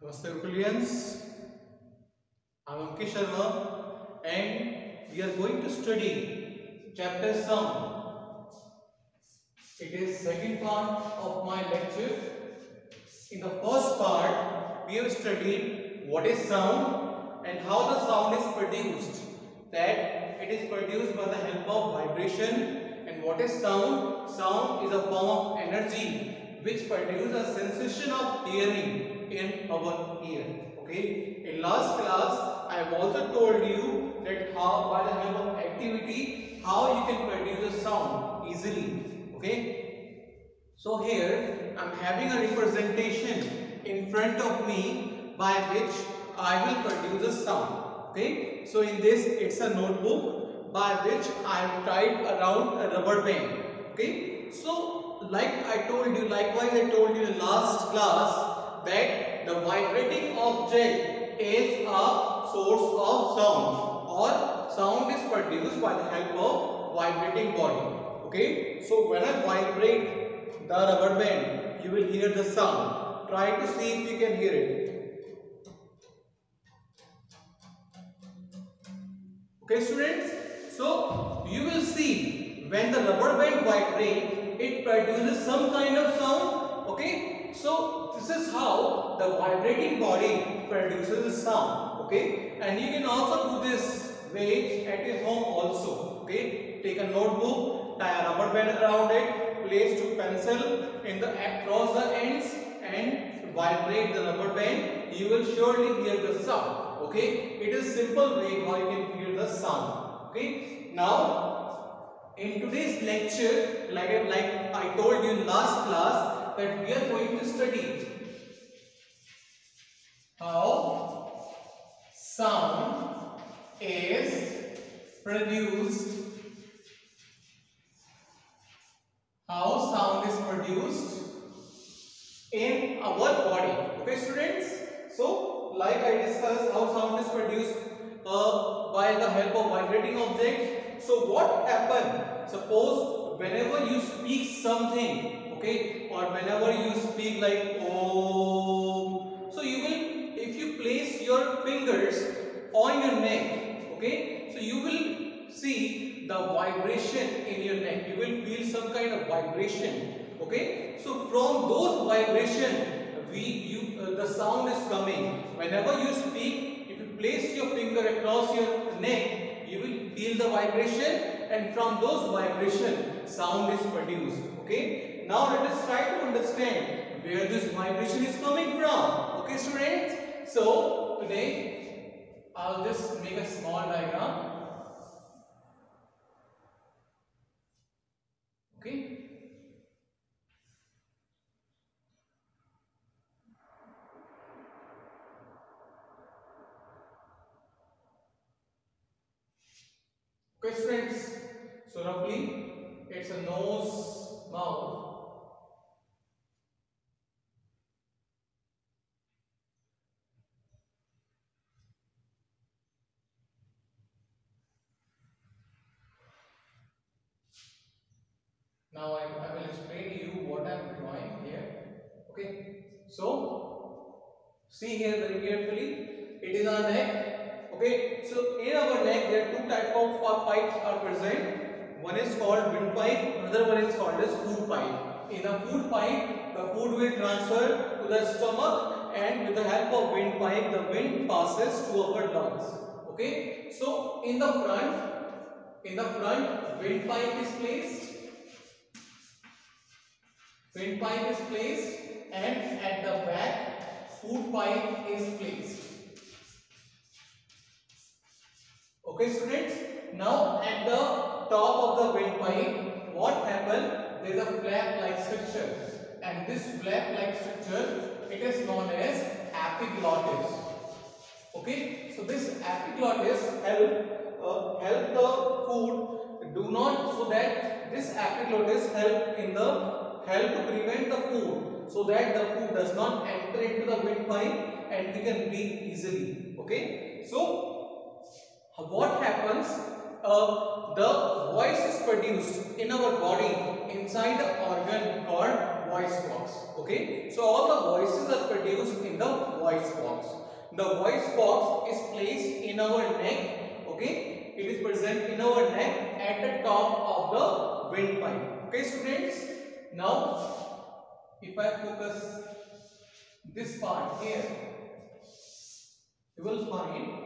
Namaste Rukulians, I'm Ankit Sharma and we are going to study chapter Sound. It is second part of my lecture. In the first part, we have studied what is sound and how the sound is produced. That it is produced by the help of vibration. And what is sound? Sound is a form of energy which produces a sensation of hearing in our ear. Okay. In last class, I have also told you that how by the help of activity, how you can produce a sound easily. Okay. So here I am having a representation in front of me by which I will produce a sound. Okay. So in this, it's a notebook by which I have tied around a rubber band. Okay. So like I told you, likewise I told you in last class that the vibrating object is a source of sound, or sound is produced by the help of vibrating body. Okay. So when I vibrate the rubber band, you will hear the sound. Try to see if you can hear it. Okay students, so you will see when the rubber band vibrates, it produces some kind of sound. Okay, so this is how the vibrating body produces sound. Okay, and you can also do this way at your home also. Okay, take a notebook, tie a rubber band around it, place two pencil in the across the ends and vibrate the rubber band. You will surely hear the sound. Okay, it is simple way how you can hear the sound. Okay, now in today's lecture, like I told you in last class, that we are going to study how sound is produced. How sound is produced in our body. Okay, students. So, like I discussed, how sound is produced by the help of vibrating object. So, what happens? Suppose whenever you speak something, okay, or whenever you speak like oh, so you will, if you place your fingers on your neck, okay, so you will see the vibration in your neck. You will feel some kind of vibration. Okay, so from those vibration, the sound is coming. Whenever you speak, if you place your finger across your neck, you will feel the vibration, and from those vibration, sound is produced. Okay, now let us try to understand where this vibration is coming from. Okay, students. So today, I'll just make a small diagram. Okay. Okay, students. So roughly, it's a nose, mouth. Now I will explain to you what I am drawing here. Okay. So see here very carefully. It is our neck. Okay. So in our neck there are two types of pipes are present. One is called windpipe. Another one is called as food pipe. In the food pipe, the food will transfer to the stomach, and with the help of windpipe, the wind passes to our lungs. Okay. So in the front, windpipe is placed. Windpipe is placed, and at the back, food pipe is placed. Okay, students. Now at the top of the windpipe, what happened? There is a flap-like structure, and this flap-like structure, it is known as epiglottis. Okay, so this epiglottis help the food do not, so that this epiglottis help to prevent the food, so that the food does not enter into the windpipe and we can breathe easily. Okay, so what happens? The voice is produced in our body inside the organ called voice box. Okay, so all the voices are produced in the voice box. The voice box is placed in our neck. Okay, it is present in our neck at the top of the windpipe. Okay, students. Now, if I focus this part here, you will find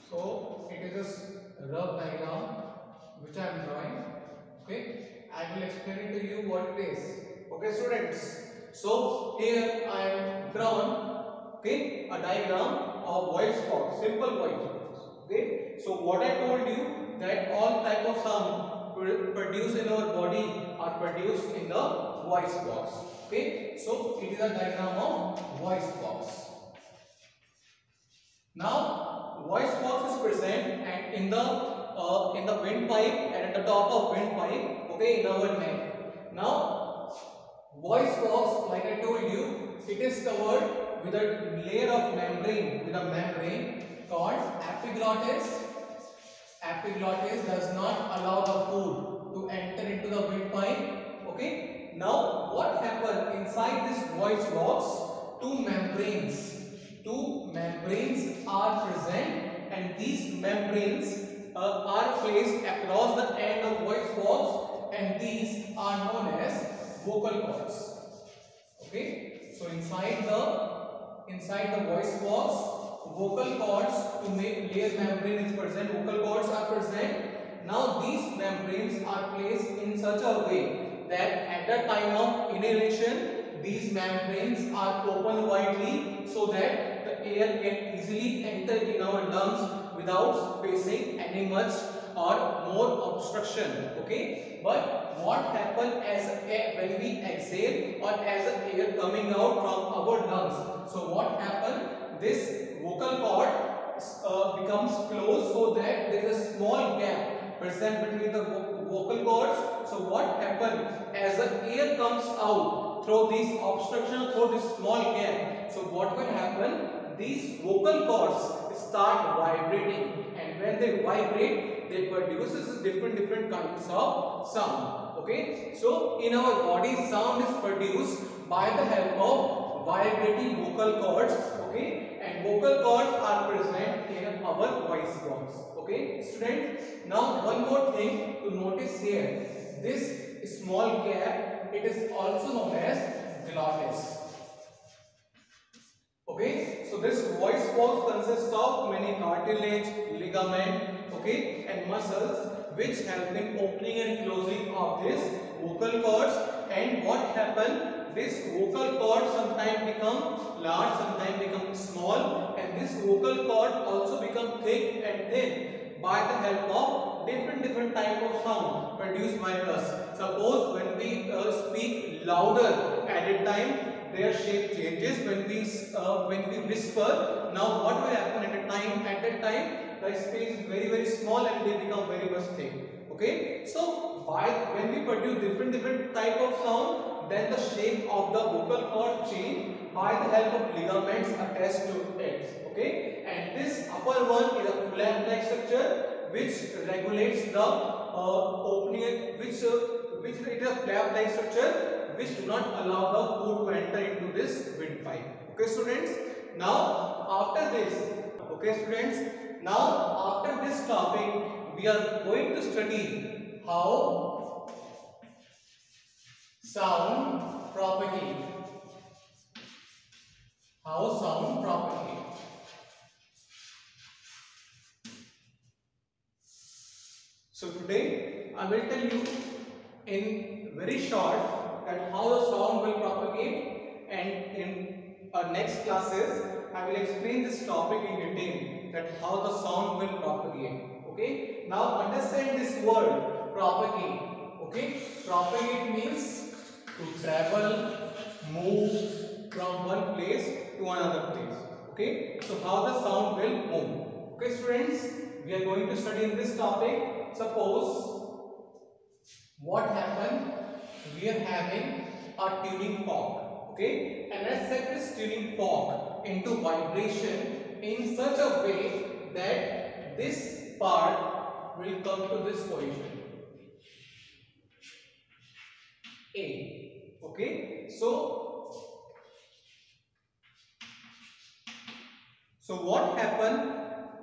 so it is a rough diagram which I am drawing. Okay, I will explain it to you what it is. Okay, students. So here I am drawn, okay, a diagram of voice box, simple voice box. Okay, so what I told you that all type of sound produced in our body are produced in the voice box. Okay, so it is a diagram of voice box. Now, voice box is present and in the windpipe and at the top of windpipe, okay, in our neck. Now, voice box, like I told you, it is covered with a layer of membrane, called epiglottis. Epiglottis does not allow the food to enter into the windpipe. Okay. Now, what happens inside this voice box? Two membranes are present, and these membranes are placed across the end of voice box, and these are known as vocal cords. Okay, so inside the voice box, vocal cords, to make layer membrane is present, vocal cords are present. Now these membranes are placed in such a way that at the time of inhalation, these membranes are open widely so that the air can easily enter in our lungs without facing any much or more obstruction. Okay, but what happens when we exhale or as the air coming out from our lungs? So what happens? This vocal cord becomes closed so that there is a small gap present between the vocal cords. So what happens as the air comes out through this obstruction, through this small gap? So what will happen? These vocal cords start vibrating, and when they vibrate, they produce different kinds of sound. Okay, so in our body, sound is produced by the help of vibrating vocal cords. Okay, and vocal cords are present in our voice box. Okay, students. Now one more thing to notice here. This small gap, it is also known as glottis. Okay, so this voice box consists of many cartilage, ligament, okay, and muscles which help in opening and closing of this vocal cords. And what happens? This vocal cord sometimes become large, sometimes become small, and this vocal cord also become thick and thin by the help of different type of sound produced by us. Suppose when we speak louder at a time, their shape changes. When we whisper, now what will happen at that time the space is very small and they become very much thick. Okay, so when we produce different type of sound, then the shape of the vocal cord change by the help of ligaments attached to it. Okay, and this upper one is a flap-like structure which regulates the opening, which it is a flap-like structure which do not allow the food to enter into this windpipe. Okay, students. Now after this, after this topic, we are going to study how sound propagate. So today I will tell you in very short that how the sound will propagate, and in our next classes I will explain this topic in detail, that how the sound will propagate. Okay, now understand this word propagate. Okay, propagate means to travel, move from one place to another place. Okay, so how the sound will move. Okay, students, we are going to study in this topic. Suppose what happened, we are having a tuning fork. Okay, and let's set this tuning fork into vibration in such a way that this part will come to this position A. Okay, so what happened,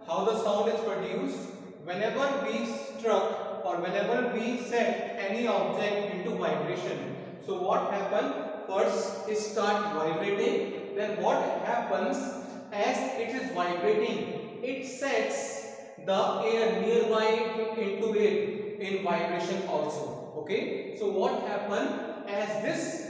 how the sound is produced whenever we struck or whenever we set any object into vibration. So what happened, first it start vibrating, then what happens, as it is vibrating, it sets the air nearby into it in vibration also. Okay, so what happened, as this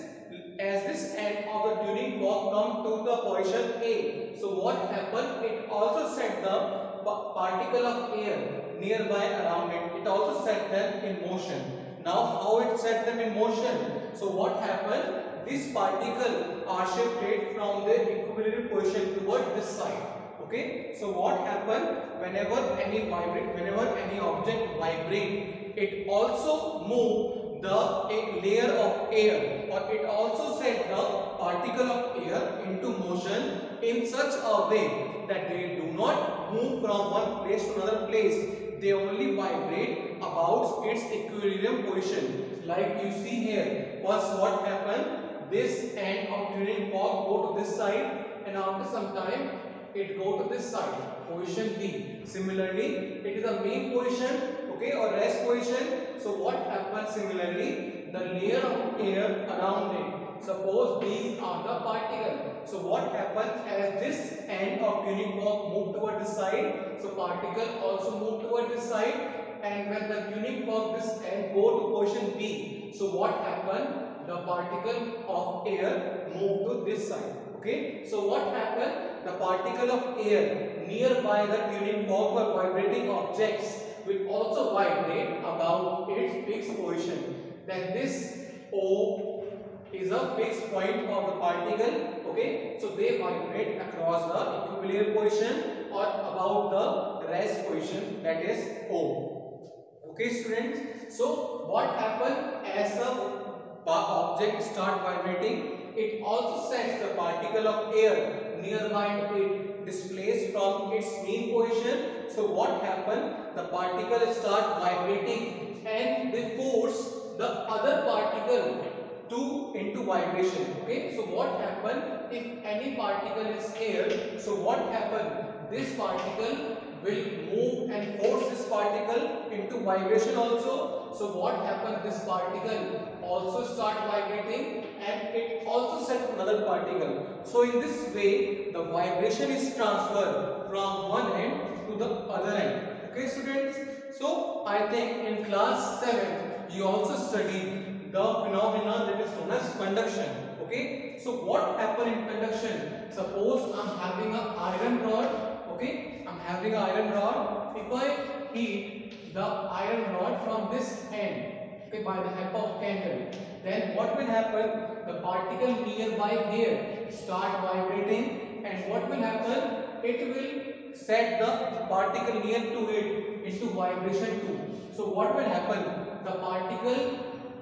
end of the tuning fork come to the position A, so what happened, it also set the particle of air nearby around it, it also set them in motion. Now how it set them in motion, so what happened, this particle are shifted from their equilibrium position toward this side. Okay, so what happened, whenever any object vibrate, it also move the layer of air, or it also set the particle of air into motion in such a way that they do not move from one place to another place, they only vibrate about its equilibrium position. Like you see here, first what happened, this end of tuning fork go to this side, and after some time it go to this side, position B. Similarly, it is the main position, okay, or rest position. So what happens, similarly, the layer of air around it, suppose these are the particle. So what happens, as this end of tuning fork move toward this side, so particle also move toward this side, and when the tuning fork this end go to position B, so what happens, the particle of air move to this side. Okay, so what happened, the particle of air nearby the tuning fork or vibrating objects will also vibrate about its fixed position. Then this O is a fixed point of the particle. Okay, so they vibrate across the equilibrium position or about the rest position, that is O. Okay, students, so what happened, as a object start vibrating, it also sets the particle of air nearby to it displaced from its mean position. So what happened, the particle start vibrating and they force the other particle into vibration. Okay, so what happened, if any particle is air, so what happened, this particle will move and force this particle into vibration also. So what happened, this particle also start vibrating and it also set another particle. So in this way the vibration is transferred from one end to the other end. Okay, students, so I think in class 7 you also studied the phenomenon that is known as conduction. Okay, so what happened in conduction, suppose I'm having an iron rod. Okay, I'm having an iron rod. If I heat the iron rod from this end, okay, by the help of candle, then what will happen, the particle nearby here start vibrating, and what will happen, it will set the particle near to it into vibration too. So what will happen, the particle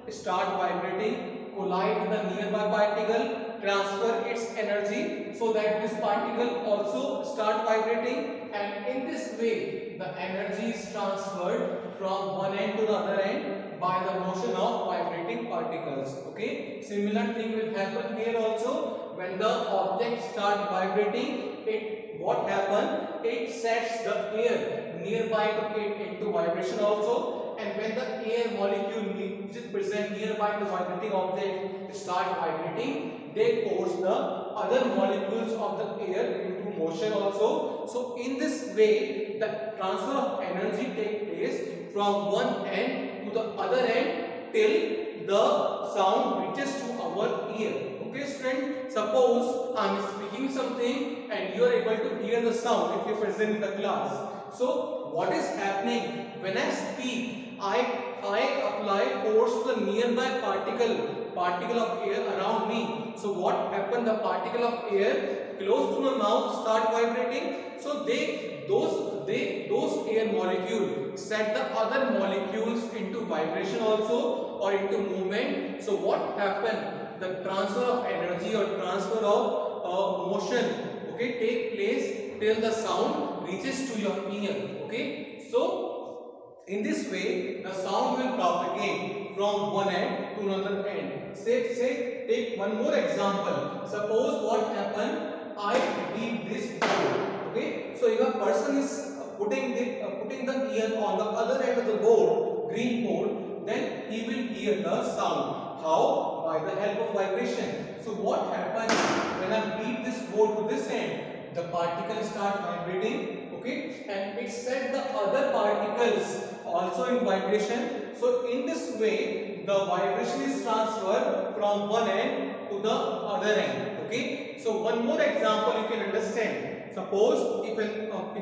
start vibrating, collide with the nearby particle, transfer its energy so that this particle also start vibrating, and in this way the energy is transferred from one end to the other end by the motion of vibrating particles. Okay, similar thing will happen here also. When the object start vibrating, it what happen, it sets the air nearby to it into vibration also, and when the air molecule which is present nearby the vibrating object start vibrating, they force the other molecules of the air into motion also. So in this way the transfer of energy takes place from one end to the other end till the sound reaches to our ear. Okay, student, suppose I am speaking something and you are able to hear the sound if you are present in the class. So what is happening, when I speak, I apply force to the nearby particle particle of air around me. So what happened? The particle of air close to my mouth start vibrating. So those air molecules set the other molecules into vibration also or into movement. So what happened? The transfer of energy or transfer of motion, okay, take place till the sound reaches to your ear. Okay, so in this way the sound will propagate from one end to another end. Say take one more example. Suppose what happened, I beat this board. Okay, so if a person is putting the ear on the other end of the board, green board, then he will hear the sound. How? By the help of vibration. So what happens when I beat this board to this end? The particles start vibrating, okay, and it set the other particles also in vibration. So in this way, the vibration is transferred from one end to the other end. Okay, so one more example you can understand. Suppose if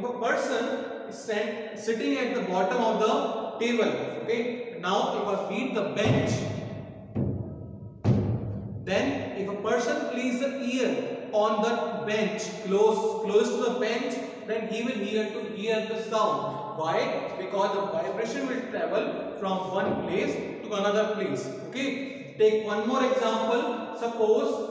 a person is sitting at the bottom of the table, okay, now if I beat the bench, then if a person places the ear on the bench, close to the bench, then he will hear the sound. Why? Because the vibration will travel from one place to another place. Okay, take one more example. Suppose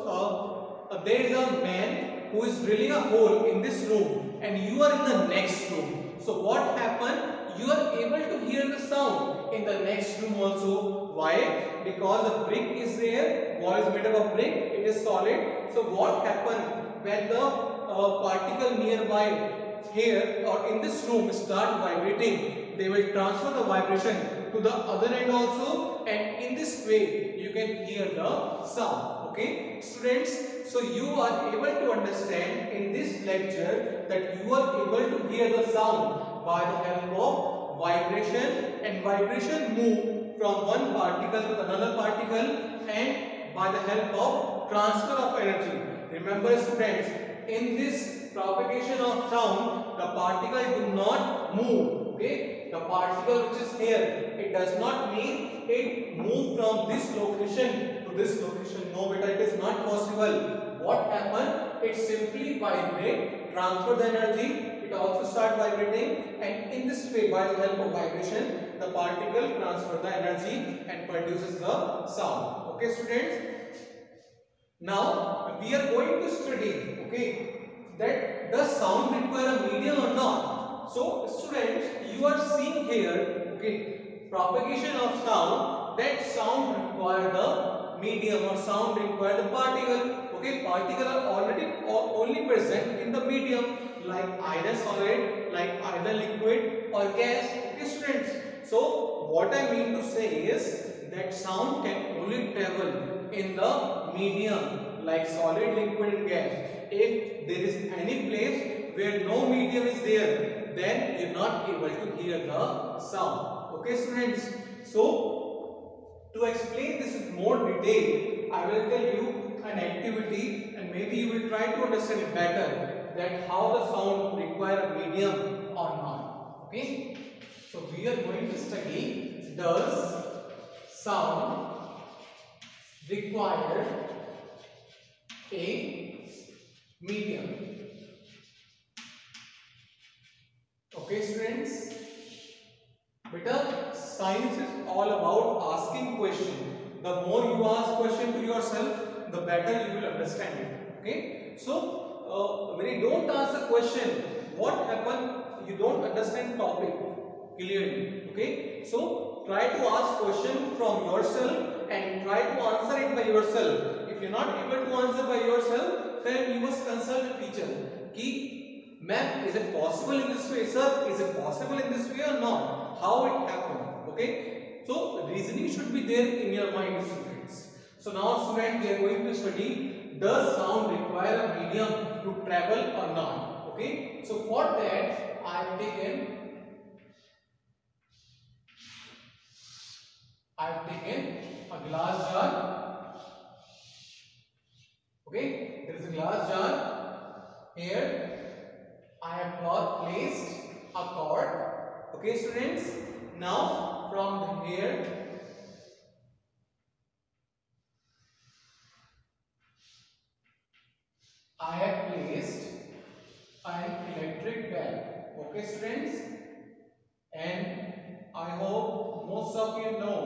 there is a man who is drilling a hole in this room and you are in the next room. So what happened? You are able to hear the sound in the next room also. Why? Because the brick is there, wall is made up of brick, it is solid. So what happened when the particle nearby here or in this room start vibrating, they will transfer the vibration to the other end also, and in this way you can hear the sound. Okay, students, so you are able to understand in this lecture that you are able to hear the sound by the help of vibration, and vibration move from one particle to another particle and by the help of transfer of energy. Remember students, in this propagation of sound, the particle do not move. Okay, the particle which is here, it does not mean it move from this location to this location. No beta, it is not possible. What happened? It simply vibrate, transfer the energy, it also start vibrating, and in this way by the help of vibration the particle transfer the energy and produces the sound. Okay students, now we are going to study, okay, that does sound require a medium or not. So students, you are seeing here, okay, propagation of sound, that sound require the medium or sound require the particle. Okay, particles are already only present in the medium, like either solid, like either liquid or gas. Okay students, so what I mean to say is that sound can only travel in the medium like solid, liquid and gas. If there is any place where no medium is there, then you are not able to hear the sound. Okay students, so to explain this in more detail, I will tell you an activity and maybe you will try to understand it better, that how the sound require a medium or not. Okay, so we are going to study, does sound require a medium? Okay students, beta, science is all about asking question. The more you ask question to yourself, the better you will understand it. Okay, so when you don't ask a question, what happen? You don't understand topic clearly. Okay, so try to ask question from yourself and try to answer it by yourself. If you are not able to answer by yourself, then you must consult a teacher. Ki, ma'am, is it possible in this way? Sir, is it possible in this way or not? How it happened? Okay, so reasoning should be there in your mind, students. So now students, we are going to study, does sound require a medium to travel or not? Okay, so for that I have taken a glass jar. Okay, there is a glass jar. Here I have placed a cord. Okay students, now from here an electric bell. Okay students, and I hope most of you know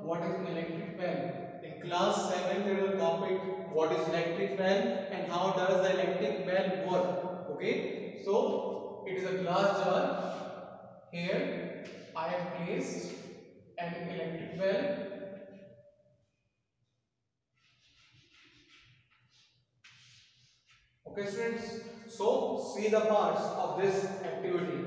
what is an electric bell. In class 7 there is a topic what is electric bell and how does the electric bell work. Okay, so it is a glass jar. Here I have placed an electric bell. Okay students, so see the parts of this activity.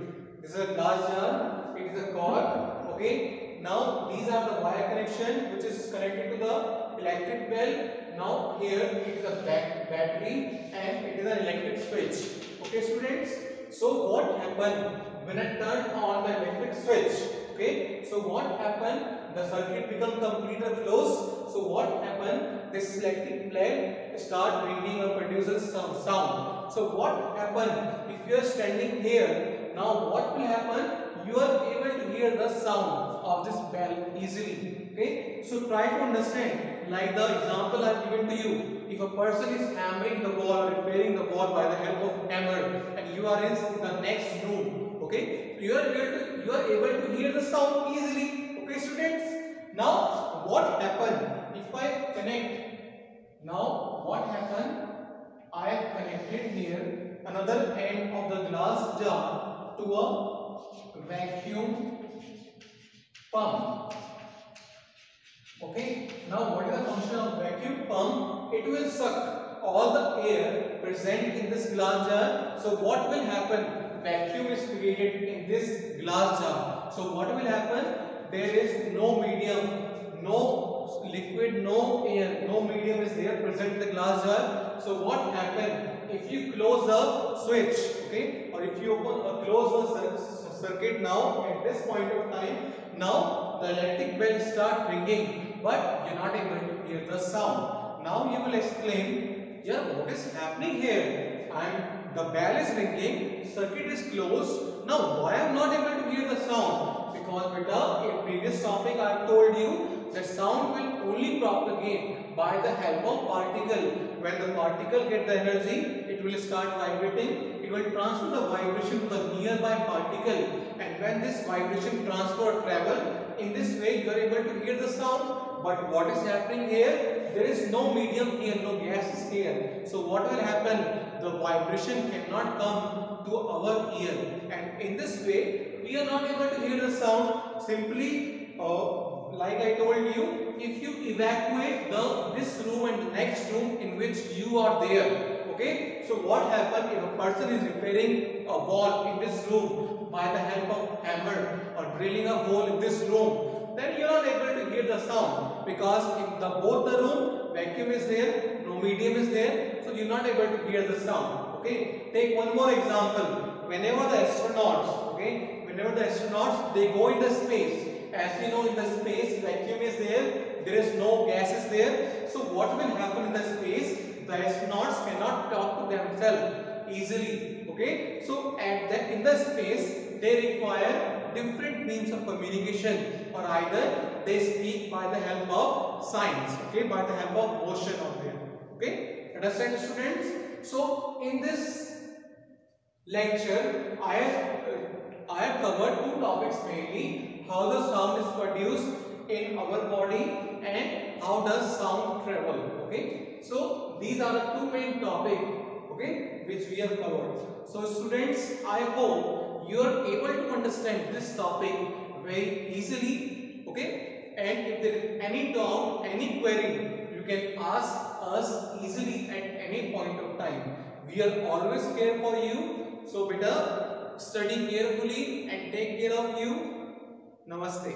This is a glass jar, it is a cord. Okay, now these are the wire connection which is connected to the electric bell. Now here it is a battery and it is an electric switch. Okay students, so what happened when I turn on the electric switch? Okay, so what happened? The circuit become completely closed. So what happened? This electric bell start ringing or produces some sound. So what happened? If you are standing here, now what will happen? You are able to hear the sound of this bell easily. Okay, so try to understand. Like the example I have given to you. If a person is hammering the ball or repairing the ball by the help of hammer, and you are in the next room, okay, you are able to hear the sound easily. Okay, students. Now, what happened if I connect? Now, what happened? I have connected here another end of the glass jar to a vacuum pump. Okay, now what is the function of vacuum pump? It will suck all the air present in this glass jar. So what will happen? Vacuum is created in this glass jar. So what will happen? There is no medium, no liquid, no air, no medium is there present in the glass jar. So what happens? If you close the switch, okay, or if you open or close the circuit now at this point of time, now the electric bell start ringing, but you're not able to hear the sound. Now you will exclaim, yeah, what is happening here? The bell is ringing, circuit is closed. Now why I am not able to hear the sound? Because beta, in previous topic I have told you that sound will only propagate by the help of particle. When the particle get the energy, it will start vibrating. It will transfer the vibration to the nearby particle, and when this vibration transfer travel, in this way you are able to hear the sound. But what is happening here? There is no medium here, no gas is here. So what will happen? The vibration cannot come to our ear, and in this way we are not able to hear the sound. Simply like I told you, if you evacuate this room and the next room in which you are there, okay, so what happens if a person is repairing a wall in this room by the help of hammer or drilling a hole in this room, then you are not able to hear the sound, because in both the room vacuum is there, no medium is there, so you are not able to hear the sound. Okay, take one more example. Whenever the astronauts they go in the space, as we know in the space vacuum is there is no gases there. So what will happen in the space? The astronauts cannot talk to themselves easily. Okay, so in the space they require different means of communication, or either they speak by the help of signs, okay, by the help of motion of them. Okay, understand students? So in this lecture I have covered two topics mainly: how the sound is produced in our body and how does sound travel. Okay, so these are the two main topics, okay, which we have covered. So students, I hope you are able to understand this topic very easily. Okay, and if there is any doubt, any query, you can ask us easily at any point of time. We are always here for you. So beta, study carefully and take care of you. Namaste.